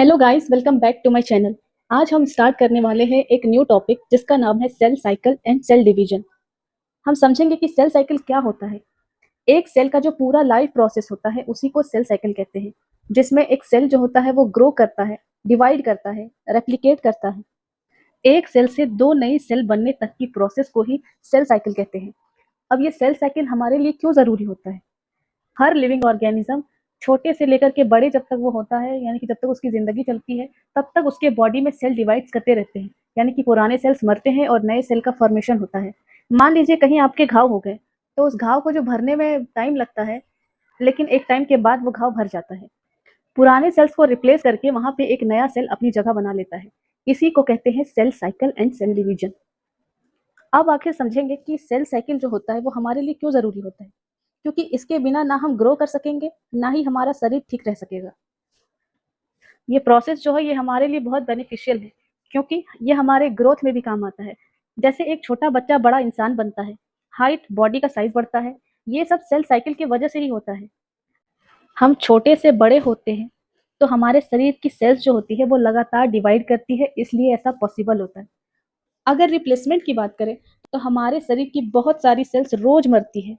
Hello guys, welcome back to my channel. आज हम start करने वाले हैं एक न्यू टॉपिक जिसका नाम है cell cycle and cell division. हम समझेंगे कि सेल साइकिल क्या होता है। एक सेल का जो पूरा लाइफ प्रोसेस होता है उसी को सेल साइकिल कहते हैं, जिसमें एक सेल जो होता है वो ग्रो करता है, डिवाइड करता है, रेप्लिकेट करता है। एक सेल से दो नई सेल बनने तक की प्रोसेस को ही सेल साइकिल कहते हैं। अब ये सेल साइकिल हमारे लिए क्यों जरूरी होता है? हर लिविंग ऑर्गेनिज्म छोटे से लेकर के बड़े जब तक वो होता है, यानी कि जब तक उसकी ज़िंदगी चलती है, तब तक उसके बॉडी में सेल डिवाइड्स करते रहते हैं। यानी कि पुराने सेल्स मरते हैं और नए सेल का फॉर्मेशन होता है। मान लीजिए कहीं आपके घाव हो गए, तो उस घाव को जो भरने में टाइम लगता है, लेकिन एक टाइम के बाद वो घाव भर जाता है। पुराने सेल्स को रिप्लेस करके वहाँ पे एक नया सेल अपनी जगह बना लेता है। इसी को कहते हैं cell cycle and cell division. अब आखिर समझेंगे कि सेल साइकिल जो होता है वो हमारे लिए क्यों ज़रूरी होता है। क्योंकि इसके बिना ना हम ग्रो कर सकेंगे, ना ही हमारा शरीर ठीक रह सकेगा। ये प्रोसेस जो है ये हमारे लिए बहुत बेनिफिशियल है, क्योंकि ये हमारे ग्रोथ में भी काम आता है। जैसे एक छोटा बच्चा बड़ा इंसान बनता है, हाइट, बॉडी का साइज बढ़ता है, ये सब सेल साइकिल की वजह से ही होता है। हम छोटे से बड़े होते हैं, तो हमारे शरीर की सेल्स जो होती है वो लगातार डिवाइड करती है, इसलिए ऐसा पॉसिबल होता है। अगर रिप्लेसमेंट की बात करें, तो हमारे शरीर की बहुत सारी सेल्स रोज मरती है।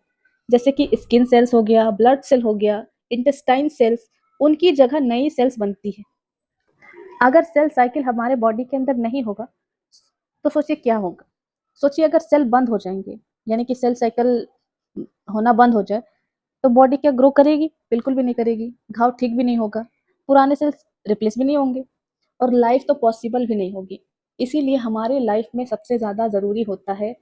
जैसे कि स्किन सेल्स हो गया, ब्लड सेल हो गया, इंटेस्टाइन सेल्स, उनकी जगह नई सेल्स बनती है। अगर सेल साइकिल हमारे बॉडी के अंदर नहीं होगा, तो सोचिए क्या होगा। सोचिए अगर सेल बंद हो जाएंगे, यानी कि सेल साइकिल होना बंद हो जाए, तो बॉडी क्या ग्रो करेगी? बिल्कुल भी नहीं करेगी। घाव ठीक भी नहीं होगा, पुराने सेल्स रिप्लेस भी नहीं होंगे, और लाइफ तो पॉसिबल भी नहीं होगी। इसीलिए हमारे लाइफ में सबसे ज़्यादा ज़रूरी होता है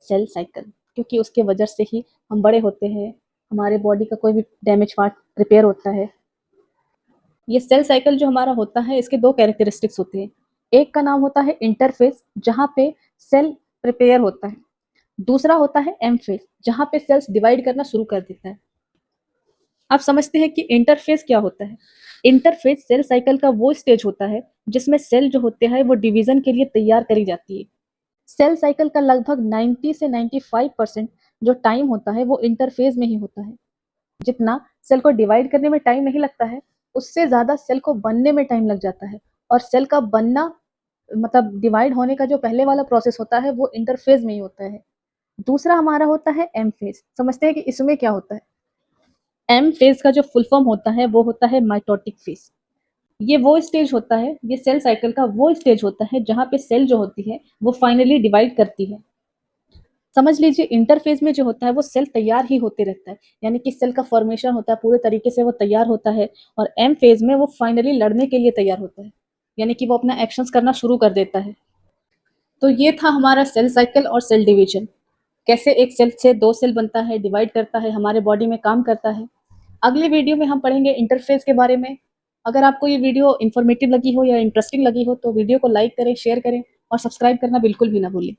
सेल साइकिल, क्योंकि उसके वजह से ही हम बड़े होते हैं, हमारे बॉडी का कोई भी डैमेज पार्ट रिपेयर होता है। ये सेल साइकिल जो हमारा होता है इसके दो कैरेक्टरिस्टिक्स होते हैं। एक का नाम होता है इंटरफेस, जहाँ पे सेल प्रिपेयर होता है। दूसरा होता है एम फेस, जहाँ पे सेल्स डिवाइड करना शुरू कर देता है। आप समझते हैं कि इंटरफेस क्या होता है? इंटरफेस सेल साइकिल का वो स्टेज होता है जिसमें सेल जो होते हैं वो डिवीजन के लिए तैयार करी जाती है। सेल साइकिल का लगभग 90 से 95% जो टाइम होता है वो इंटरफेज में ही होता है। जितना सेल को डिवाइड करने में टाइम नहीं लगता है, उससे ज़्यादा सेल को बनने में टाइम लग जाता है। और सेल का बनना, मतलब डिवाइड होने का जो पहले वाला प्रोसेस होता है वो इंटरफेज में ही होता है। दूसरा हमारा होता है एम फेज। समझते हैं कि इसमें क्या होता है? एम फेज का जो फुल फॉर्म होता है वो होता है माइटोटिक फेज। ये वो स्टेज होता है, ये सेल साइकिल का वो स्टेज होता है जहाँ पे सेल जो होती है वो फाइनली डिवाइड करती है। समझ लीजिए इंटरफेज में जो होता है वो सेल तैयार ही होते रहता है, यानी कि सेल का फॉर्मेशन होता है, पूरे तरीके से वो तैयार होता है। और एम फेज में वो फाइनली लड़ने के लिए तैयार होता है, यानी कि वो अपना एक्शंस करना शुरू कर देता है। तो ये था हमारा सेल साइकिल और सेल डिवीजन। कैसे एक सेल से दो सेल बनता है, डिवाइड करता है, हमारे बॉडी में काम करता है। अगले वीडियो में हम पढ़ेंगे इंटरफेस के बारे में। अगर आपको ये वीडियो इन्फॉर्मेटिव लगी हो या इंटरेस्टिंग लगी हो तो वीडियो को लाइक करें, शेयर करें और सब्सक्राइब करना बिल्कुल भी ना भूलें।